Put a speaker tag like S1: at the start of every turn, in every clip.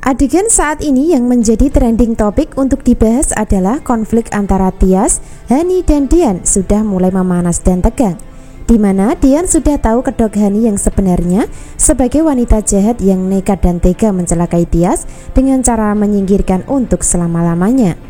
S1: Adegan saat ini yang menjadi trending topik untuk dibahas adalah konflik antara Tias, Hani dan Dian sudah mulai memanas dan tegang, di mana Dian sudah tahu kedok Hani yang sebenarnya sebagai wanita jahat yang nekat dan tega mencelakai Tias dengan cara menyingkirkan untuk selama-lamanya.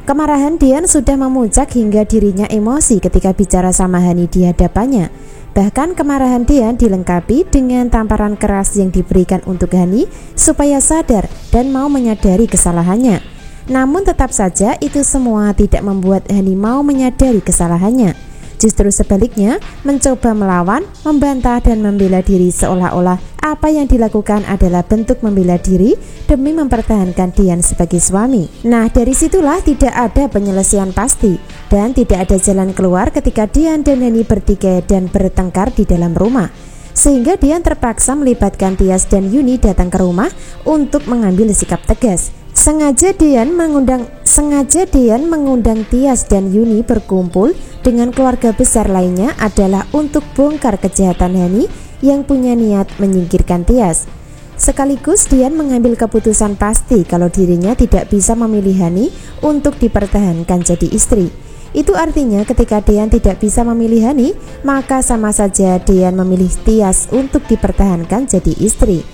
S1: Kemarahan Dian sudah memuncak hingga dirinya emosi ketika bicara sama Hani di hadapannya. Bahkan kemarahan Dian dilengkapi dengan tamparan keras yang diberikan untuk Hani supaya sadar dan mau menyadari kesalahannya. Namun tetap saja itu semua tidak membuat Hani mau menyadari kesalahannya. Justru sebaliknya, mencoba melawan, membantah dan membela diri seolah-olah apa yang dilakukan adalah bentuk membela diri demi mempertahankan Dian sebagai suami. Nah, dari situlah tidak ada penyelesaian pasti dan tidak ada jalan keluar ketika Dian dan Hani bertikai dan bertengkar di dalam rumah. Sehingga Dian terpaksa melibatkan Tias dan Yuni datang ke rumah untuk mengambil sikap tegas. Sengaja Dian mengundang Tias dan Yuni berkumpul dengan keluarga besar lainnya adalah untuk bongkar kejahatan Hani yang punya niat menyingkirkan Tias. Sekaligus Dian mengambil keputusan pasti kalau dirinya tidak bisa memilih Hani untuk dipertahankan jadi istri. Itu artinya ketika Dian tidak bisa memilih Hani, maka sama saja Dian memilih Tias untuk dipertahankan jadi istri.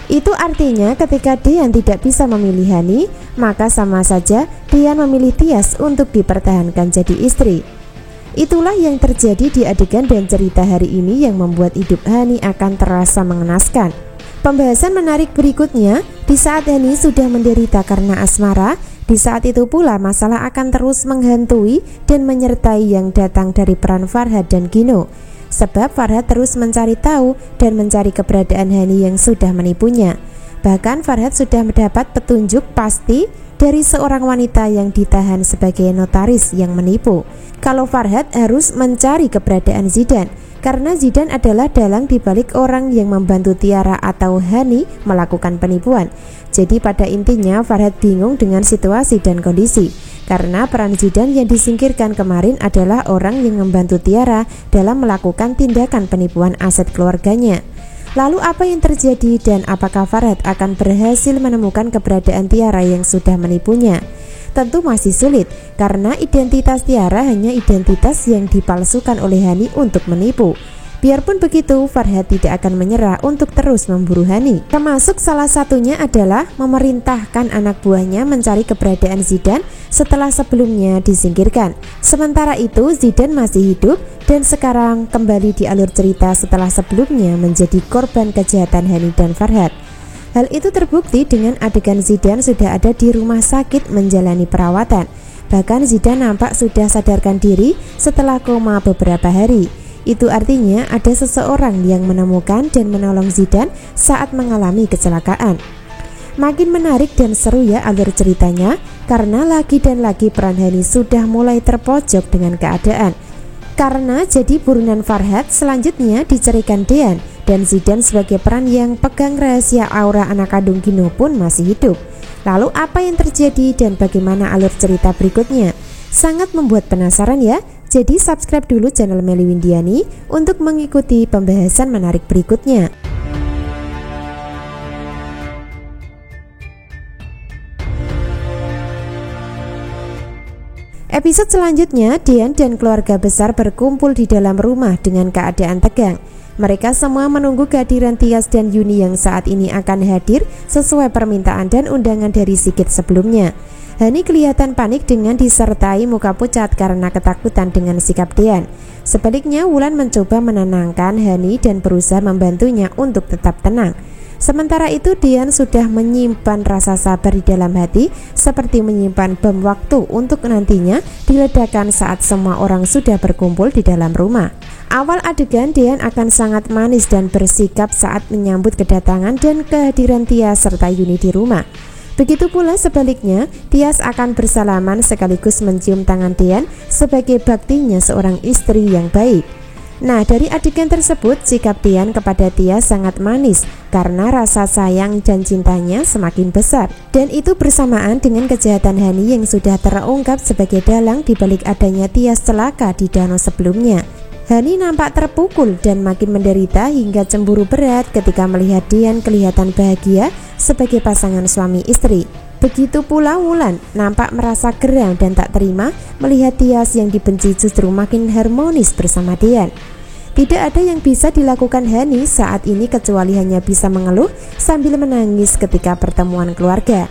S1: Itu artinya ketika Dian tidak bisa memilih Hani, maka sama saja Dian memilih Tias untuk dipertahankan jadi istri. Itulah yang terjadi di adegan dan cerita hari ini yang membuat hidup Hani akan terasa mengenaskan. Pembahasan menarik berikutnya, di saat Hani sudah menderita karena asmara, di saat itu pula masalah akan terus menghantui dan menyertai yang datang dari peran Farhad dan Gino. Sebab Farhad terus mencari tahu dan mencari keberadaan Hani yang sudah menipunya. Bahkan Farhad sudah mendapat petunjuk pasti dari seorang wanita yang ditahan sebagai notaris yang menipu. Kalau Farhad harus mencari keberadaan Zidan, karena Zidan adalah dalang dibalik orang yang membantu Tiara atau Hani melakukan penipuan. Jadi pada intinya Farhad bingung dengan situasi dan kondisi, karena peran Zidan yang disingkirkan kemarin adalah orang yang membantu Tiara dalam melakukan tindakan penipuan aset keluarganya. Lalu apa yang terjadi dan apakah Farhad akan berhasil menemukan keberadaan Tiara yang sudah menipunya? Tentu masih sulit, karena identitas Tiara hanya identitas yang dipalsukan oleh Hani untuk menipu. Biarpun begitu, Farhad tidak akan menyerah untuk terus memburu Hani. Termasuk salah satunya adalah memerintahkan anak buahnya mencari keberadaan Zidan setelah sebelumnya disingkirkan. Sementara itu, Zidan masih hidup dan sekarang kembali di alur cerita setelah sebelumnya menjadi korban kejahatan Hani dan Farhad. Hal itu terbukti dengan adegan Zidan sudah ada di rumah sakit menjalani perawatan. Bahkan Zidan nampak sudah sadarkan diri setelah koma beberapa hari. Itu artinya ada seseorang yang menemukan dan menolong Zidan saat mengalami kecelakaan. Makin menarik dan seru ya alur ceritanya, karena lagi dan lagi peran Hani sudah mulai terpojok dengan keadaan. Karena jadi buronan Farhad, selanjutnya dicerikan Dian, dan Zidan sebagai peran yang pegang rahasia aura anak kandung Gino pun masih hidup. Lalu apa yang terjadi dan bagaimana alur cerita berikutnya? Sangat membuat penasaran ya. Jadi subscribe dulu channel Melly Windiani untuk mengikuti pembahasan menarik berikutnya. Episode selanjutnya, Dian dan keluarga besar berkumpul di dalam rumah dengan keadaan tegang. Mereka semua menunggu kehadiran Tias dan Yuni yang saat ini akan hadir sesuai permintaan dan undangan dari Sigit sebelumnya. Hani kelihatan panik dengan disertai muka pucat karena ketakutan dengan sikap Dian. Sebaliknya, Wulan mencoba menenangkan Hani dan berusaha membantunya untuk tetap tenang. Sementara itu, Dian sudah menyimpan rasa sabar di dalam hati, seperti menyimpan bom waktu untuk nantinya diledakkan saat semua orang sudah berkumpul di dalam rumah. Awal adegan, Dian akan sangat manis dan bersikap saat menyambut kedatangan dan kehadiran Tias serta Yuni di rumah. Begitu pula sebaliknya, Tias akan bersalaman sekaligus mencium tangan Dian sebagai baktinya seorang istri yang baik. Nah, dari adegan tersebut, sikap Dian kepada Tias sangat manis karena rasa sayang dan cintanya semakin besar. Dan itu bersamaan dengan kejahatan Hani yang sudah terungkap sebagai dalang di balik adanya Tias celaka di danau sebelumnya. Hani nampak terpukul dan makin menderita hingga cemburu berat ketika melihat Dian kelihatan bahagia sebagai pasangan suami istri. Begitu pula Wulan nampak merasa geram dan tak terima melihat Tias yang dibenci justru makin harmonis bersama Dian. Tidak ada yang bisa dilakukan Hani saat ini kecuali hanya bisa mengeluh sambil menangis ketika pertemuan keluarga.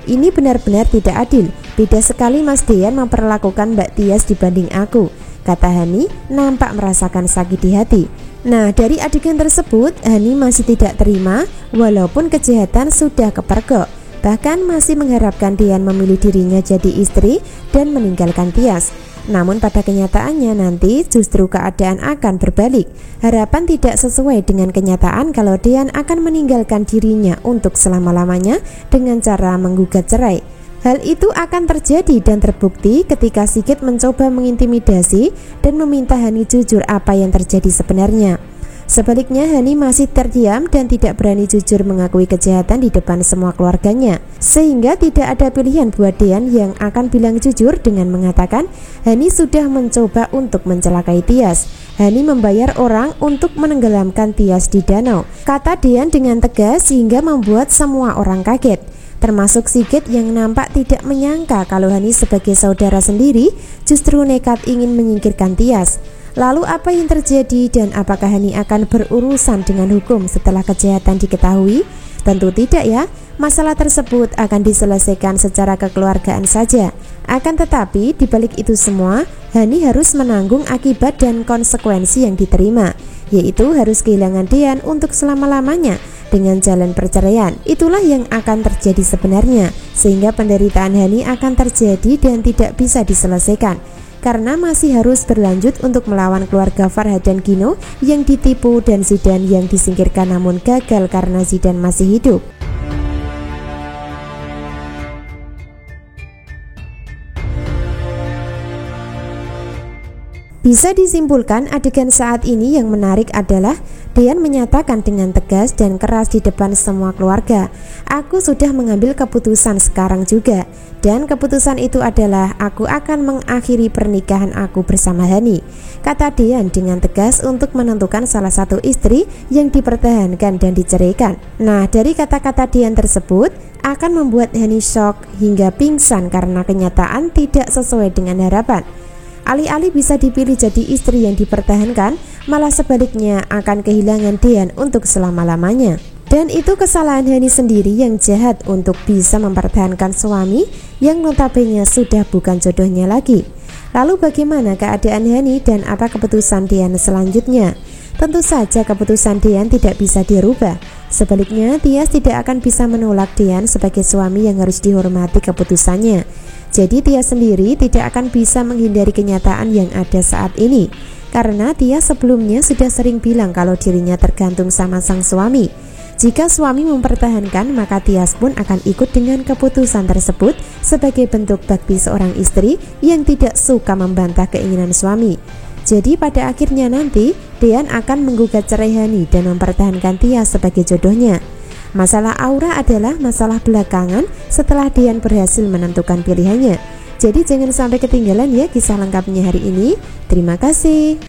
S1: Ini benar-benar tidak adil. Beda sekali Mas Dian memperlakukan Mbak Tias dibanding aku, kata Hani nampak merasakan sakit di hati. Nah, dari adegan tersebut Hani masih tidak terima walaupun kejahatan sudah kepergok. Bahkan masih mengharapkan Dian memilih dirinya jadi istri dan meninggalkan Tias. Namun pada kenyataannya nanti justru keadaan akan berbalik. Harapan tidak sesuai dengan kenyataan kalau Dian akan meninggalkan dirinya untuk selama-lamanya dengan cara menggugat cerai. Hal itu akan terjadi dan terbukti ketika Sigit mencoba mengintimidasi dan meminta Hani jujur apa yang terjadi sebenarnya. Sebaliknya Hani masih terdiam dan tidak berani jujur mengakui kejahatan di depan semua keluarganya. Sehingga tidak ada pilihan buat Dian yang akan bilang jujur dengan mengatakan Hani sudah mencoba untuk mencelakai Tias. Hani membayar orang untuk menenggelamkan Tias di danau, kata Dian dengan tegas sehingga membuat semua orang kaget. Termasuk Sigit yang nampak tidak menyangka kalau Hani sebagai saudara sendiri justru nekat ingin menyingkirkan Tias. Lalu apa yang terjadi dan apakah Hani akan berurusan dengan hukum setelah kejahatan diketahui? Tentu tidak ya, masalah tersebut akan diselesaikan secara kekeluargaan saja. Akan tetapi di balik itu semua, Hani harus menanggung akibat dan konsekuensi yang diterima, yaitu harus kehilangan Dian untuk selama-lamanya dengan jalan perceraian. Itulah yang akan terjadi sebenarnya, sehingga penderitaan Hani akan terjadi dan tidak bisa diselesaikan. Karena masih harus berlanjut untuk melawan keluarga Farhad dan Gino yang ditipu dan Zidan yang disingkirkan namun gagal karena Zidan masih hidup. Bisa disimpulkan adegan saat ini yang menarik adalah Dian menyatakan dengan tegas dan keras di depan semua keluarga, aku sudah mengambil keputusan sekarang juga, dan keputusan itu adalah aku akan mengakhiri pernikahan aku bersama Hani, kata Dian dengan tegas untuk menentukan salah satu istri yang dipertahankan dan diceraikan. Nah, dari kata-kata Dian tersebut akan membuat Hani shock hingga pingsan karena kenyataan tidak sesuai dengan harapan. Alih-alih bisa dipilih jadi istri yang dipertahankan, malah sebaliknya akan kehilangan Dian untuk selama-lamanya. Dan itu kesalahan Hani sendiri yang jahat untuk bisa mempertahankan suami yang notabene sudah bukan jodohnya lagi. Lalu bagaimana keadaan Hani dan apa keputusan Dian selanjutnya? Tentu saja keputusan Dian tidak bisa dirubah. Sebaliknya, Tias tidak akan bisa menolak Dian sebagai suami yang harus dihormati keputusannya. Jadi Tias sendiri tidak akan bisa menghindari kenyataan yang ada saat ini. Karena Tias sebelumnya sudah sering bilang kalau dirinya tergantung sama sang suami. Jika suami mempertahankan, maka Tias pun akan ikut dengan keputusan tersebut sebagai bentuk bakti seorang istri yang tidak suka membantah keinginan suami. Jadi pada akhirnya nanti Dian akan menggugat cerai Hani dan mempertahankan Tias sebagai jodohnya. Masalah Aura adalah masalah belakangan setelah Dian berhasil menentukan pilihannya. Jadi jangan sampai ketinggalan ya kisah lengkapnya hari ini. Terima kasih.